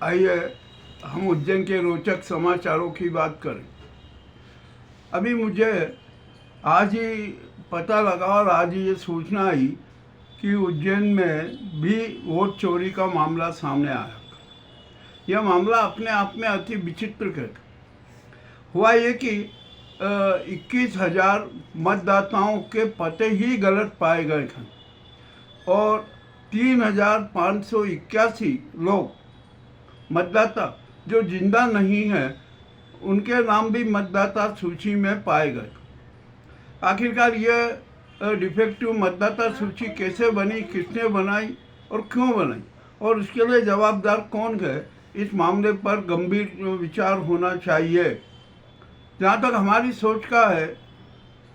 आइए हम उज्जैन के रोचक समाचारों की बात करें। अभी मुझे आज ही पता लगा और आज ही ये सूचना आई कि उज्जैन में भी वोट चोरी का मामला सामने आया। यह मामला अपने आप में अति विचित्र है। हुआ ये कि 21,000 मतदाताओं के पते ही गलत पाए गए थे और 3,581 लोग मतदाता जो जिंदा नहीं है उनके नाम भी मतदाता सूची में पाए गए। आखिरकार यह डिफेक्टिव मतदाता सूची कैसे बनी, किसने बनाई और क्यों बनाई और उसके लिए जवाबदार कौन है, इस मामले पर गंभीर विचार होना चाहिए। जहाँ तक हमारी सोच का है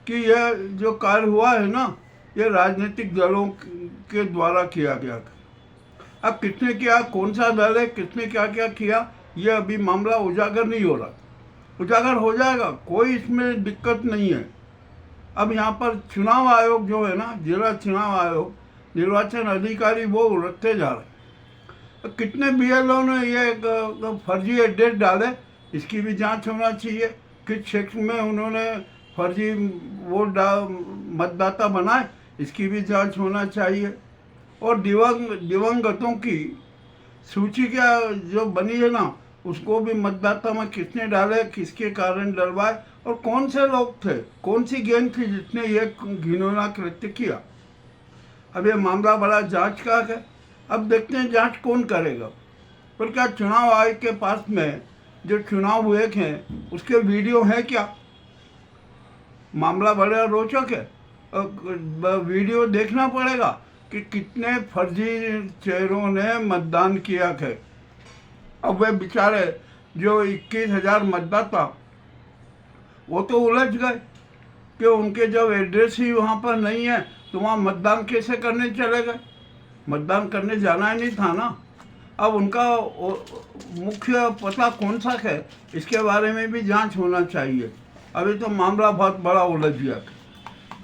कि यह जो कार्य हुआ है ना, यह राजनीतिक दलों के द्वारा किया गया था। अब किसने किया, कौन सा दल है, किसने क्या क्या किया, यह अभी मामला उजागर नहीं हो रहा। उजागर हो जाएगा, कोई इसमें दिक्कत नहीं है। अब यहाँ पर चुनाव आयोग जो है ना, जिला चुनाव आयोग, निर्वाचन अधिकारी वो रखते जा रहे। कितने BLO ने ये फर्जी एड्रेस डाले, इसकी भी जांच होना चाहिए। किस क्षेत्र में उन्होंने फर्जी वोट मतदाता बनाए, इसकी भी जांच होना चाहिए। और दिवंगतों की सूची क्या जो बनी है ना, उसको भी मतदाता में किसने डाले, किसके कारण डलवाए और कौन से लोग थे, कौन सी गैंग थी जिसने ये घिनौना कृत्य किया। अब ये मामला बड़ा जांच का है। अब देखते हैं जांच कौन करेगा। पर क्या चुनाव आयोग के पास में जो चुनाव हुए थे उसके वीडियो हैं क्या? मामला बड़ा रोचक है। वीडियो देखना पड़ेगा कि कितने फर्जी चेहरों ने मतदान किया है। अब वे बेचारे जो 21,000 मतदाता, वो तो उलझ गए कि उनके जब एड्रेस ही वहाँ पर नहीं है तो वहाँ मतदान कैसे करने चले गए। मतदान करने जाना ही नहीं था ना। अब उनका मुख्य पता कौन सा है, इसके बारे में भी जांच होना चाहिए। अभी तो मामला बहुत बड़ा उलझ गया है।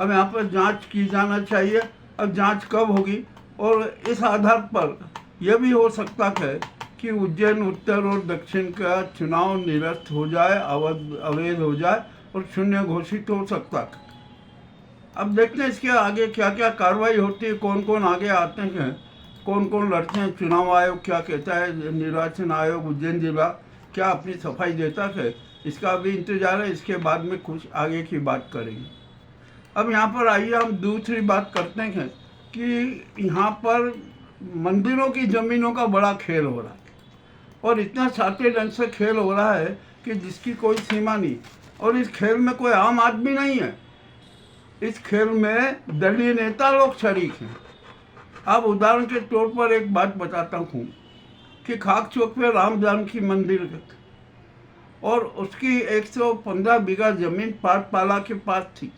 अब यहाँ पर जांच की जाना चाहिए। अब जांच कब होगी और इस आधार पर यह भी हो सकता है कि उज्जैन उत्तर और दक्षिण का चुनाव निरस्त हो जाए, अवैध हो जाए और शून्य घोषित हो सकता है। अब देखते हैं इसके आगे क्या क्या कार्रवाई होती है, कौन कौन आगे आते हैं, कौन कौन लड़ते हैं। चुनाव आयोग क्या कहता है, निर्वाचन आयोग उज्जैन जिला क्या अपनी सफाई देता है, इसका भी इंतजार है। इसके बाद में कुछ आगे की बात करेंगे। अब यहाँ पर आइए हम दूसरी बात करते हैं कि यहाँ पर मंदिरों की ज़मीनों का बड़ा खेल हो रहा है और इतना साते ढंग से खेल हो रहा है कि जिसकी कोई सीमा नहीं। और इस खेल में कोई आम आदमी नहीं है, इस खेल में दलीय नेता लोग शरीक हैं। अब उदाहरण के तौर पर एक बात बताता हूँ कि खाक चौक पे राम जानकी मंदिर है और उसकी 115 बीघा जमीन पाठपाला के पास थी।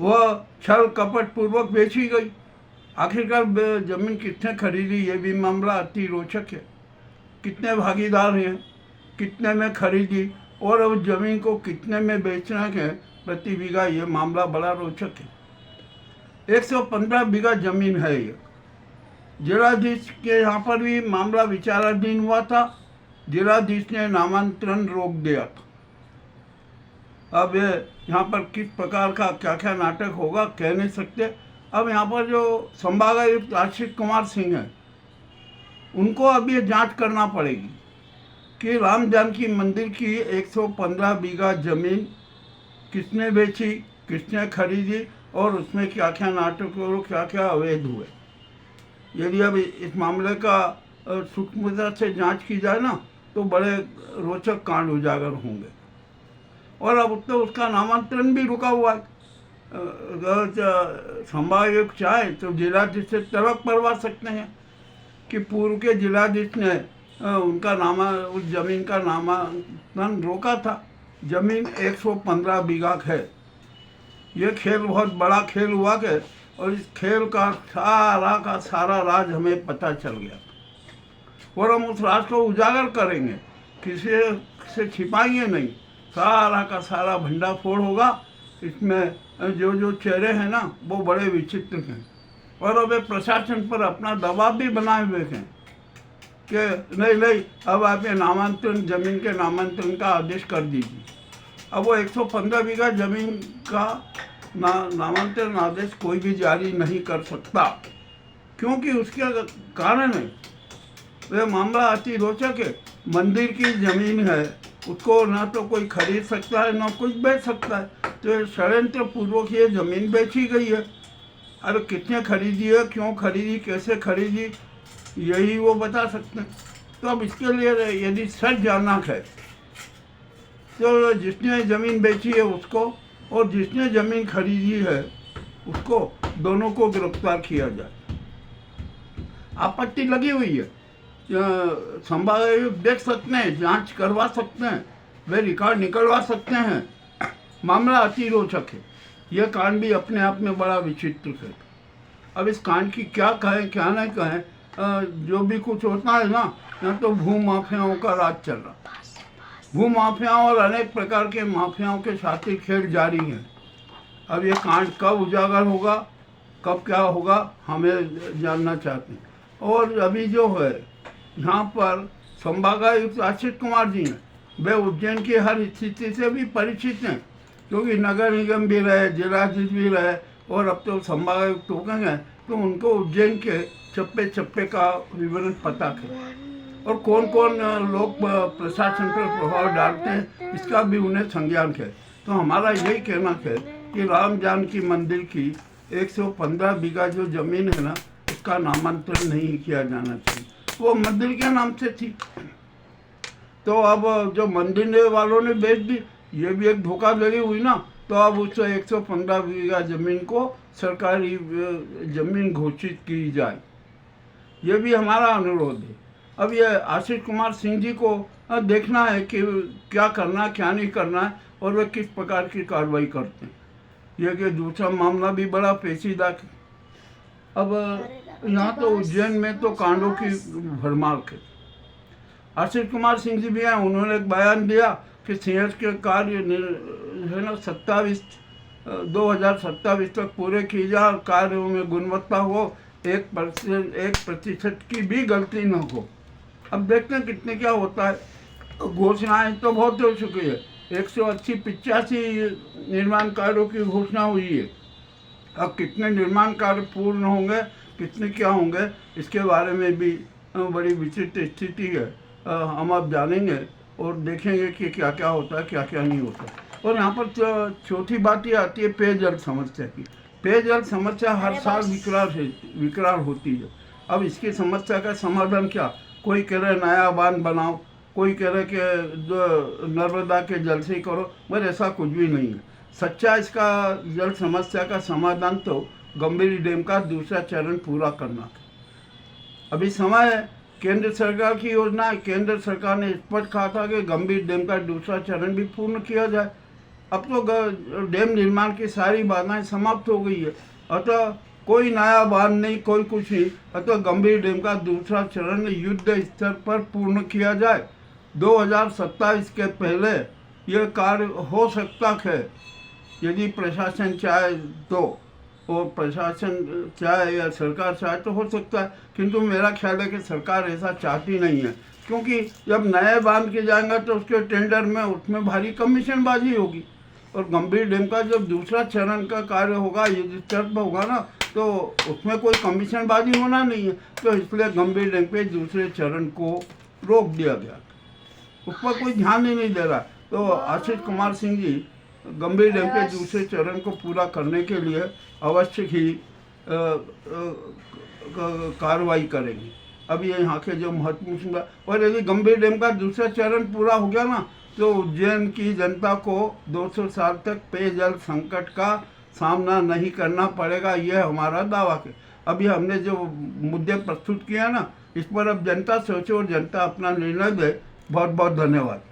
वह छल कपट पूर्वक बेची गई। आखिरकार जमीन कितने खरीदी, ये भी मामला अति रोचक है। कितने भागीदार हैं, कितने में खरीदी और उस जमीन को कितने में बेचना है प्रति बीघा, ये मामला बड़ा रोचक है। 115 बीघा जमीन है ये। जिलाधीश के यहाँ पर भी मामला विचाराधीन हुआ था। जिलाधीश ने नामांतरण रोक दिया था। अब ये यहाँ पर किस प्रकार का क्या क्या नाटक होगा कह नहीं सकते। अब यहाँ पर जो संभागायुक्त आशीष कुमार सिंह हैं, उनको अब ये जांच करना पड़ेगी कि राम जानकी मंदिर की 115 बीघा जमीन किसने बेची, किसने खरीदी और उसमें क्या क्या नाटक और क्या क्या अवैध हुए। यदि अब इस मामले का सूक्ष्मता से जांच की जाए ना, तो बड़े रोचक कांड उजागर होंगे। और अब तो उसका नामांतरण भी रुका हुआ है। संभागायुक्त चाहे तो जिलाधीश से तलब करवा सकते हैं कि पूर्व के जिलाधीश ने उनका उस जमीन का नामांकन रोका था। जमीन 115 बीघा है। ये खेल बहुत बड़ा खेल हुआ है और इस खेल का सारा राज हमें पता चल गया और हम उस राज को उजागर करेंगे, किसी से छिपाएंगे नहीं। सारा का सारा भंडाफोड़ होगा। इसमें जो जो चेहरे हैं ना, वो बड़े विचित्र हैं और अब प्रशासन पर अपना दबाव भी बनाए हुए हैं कि नहीं नहीं, अब आप ये नामांतरण, जमीन के नामांतरण का आदेश कर दीजिए। अब वो 115 बीघा जमीन का नामांतरण आदेश कोई भी जारी नहीं कर सकता, क्योंकि उसके कारण है, वह मामला अति रोचक है। मंदिर की जमीन है, उसको ना तो कोई खरीद सकता है ना कुछ बेच सकता है, तो षड्यंत्र पूर्वक ये जमीन बेची गई है। अरे कितने खरीदी है, क्यों खरीदी, कैसे खरीदी, यही वो बता सकते हैं। तो अब इसके लिए यदि सच जानना है तो जिसने ज़मीन बेची है उसको और जिसने ज़मीन खरीदी है उसको, दोनों को गिरफ्तार किया जाए। आपत्ति लगी हुई है, संभाग आयुक्त देख सकते हैं, जांच करवा सकते हैं, वे रिकॉर्ड निकलवा सकते हैं। मामला अति रोचक है। यह कांड भी अपने आप में बड़ा विचित्र है। अब इस कांड की क्या कहें क्या नहीं कहें, जो भी कुछ होता है ना, यहाँ तो भू माफियाओं का राज चल रहा। भू माफियाओं और अनेक प्रकार के माफियाओं के साथ ही खेल जारी है। अब ये कांड कब उजागर होगा, कब क्या होगा, हमें जानना चाहते हैं। और अभी जो है यहाँ पर संभागायुक्त आशीष कुमार जी हैं, वे उज्जैन की हर स्थिति से भी परिचित हैं, क्योंकि नगर निगम भी रहे, जिलाधीश भी रहे और अब तो संभागायुक्त हो गए हैं, तो उनको उज्जैन के चप्पे चप्पे का विवरण पता है और कौन कौन लोग प्रशासन पर प्रभाव डालते हैं इसका भी उन्हें संज्ञान है। तो हमारा यही कहना है कि राम जानकी मंदिर की 115 बीघा जो जमीन है ना, उसका नामांतरण नहीं किया जाना चाहिए। वो मंदिर के नाम से थी, तो अब जो मंदिर वालों ने बेच दी, ये भी एक धोखाधड़ी हुई ना। तो अब उस 115 बीघा जमीन को सरकारी जमीन घोषित की जाए, ये भी हमारा अनुरोध है। अब ये आशीष कुमार सिंह जी को देखना है कि क्या करना क्या नहीं करना है और वे किस प्रकार की कार्रवाई करते हैं। यह कि दूसरा मामला भी बड़ा पेचीदा है। अब यहाँ तो उज्जैन में तो कांडों की भरमार है। आशीष कुमार सिंह जी भी हैं, उन्होंने एक बयान दिया कि संयंत्र के कार्य है ना 2027 तक पूरे किए जाए और कार्यों में गुणवत्ता हो, 1% की भी गलती न हो। अब देखते हैं कितने क्या होता है। घोषणाएं तो बहुत हो चुकी है, 180-85 निर्माण कार्यों की घोषणा हुई है। अब कितने निर्माण कार्य पूर्ण होंगे, कितने क्या होंगे, इसके बारे में भी बड़ी विचित्र स्थिति है। हम अब जानेंगे और देखेंगे कि क्या क्या होता है, क्या क्या नहीं होता। और यहाँ पर चौथी बात ये आती है पेयजल समस्या की। पेयजल समस्या हर साल विकराल होती है। अब इसकी समस्या का समाधान क्या, कोई कह रहे नया बांध बनाओ, कोई कह रहे कि नर्मदा के जल से ही करो, पर ऐसा कुछ भी नहीं है। सच्चा इसका जल समस्या का समाधान तो गंभीर डैम का दूसरा चरण पूरा करना है। अभी समय है, केंद्र सरकार की योजना है, केंद्र सरकार ने स्पष्ट कहा था कि गंभीर डैम का दूसरा चरण भी पूर्ण किया जाए। अब तो डैम निर्माण की सारी बाधाएं समाप्त हो गई है, अतः कोई नया बांध नहीं, कोई कुछ नहीं, अतः गंभीर डैम का दूसरा चरण युद्ध स्तर पर पूर्ण किया जाए। 2027 के पहले यह कार्य हो सकता है, यदि प्रशासन चाहे तो, और प्रशासन चाहे या सरकार चाहे तो हो सकता है, किंतु मेरा ख्याल है कि सरकार ऐसा चाहती नहीं है, क्योंकि जब नए बांध के जाएंगे तो उसके टेंडर में उसमें भारी कमीशनबाजी होगी। और गंभीर डैम का जब दूसरा चरण का कार्य होगा, युद्ध स्तर पर होगा ना, तो उसमें कोई कमीशनबाजी होना नहीं है, तो इसलिए गंभीर डैम पे दूसरे चरण को रोक दिया गया, उस पर कोई ध्यान ही नहीं दे रहा। तो आशीष कुमार सिंह जी गंभीर डैम के दूसरे चरण को पूरा करने के लिए अवश्य ही कार्रवाई करेंगे। अब ये यहाँ के जो महत्वपूर्ण, और यदि गंभीर डैम का दूसरा चरण पूरा हो गया ना, तो उज्जैन की जनता को 200 साल तक पेयजल संकट का सामना नहीं करना पड़ेगा, यह हमारा दावा है। अभी हमने जो मुद्दे प्रस्तुत किया ना, इस पर अब जनता सोचे और जनता अपना निर्णय दे। बहुत बहुत धन्यवाद।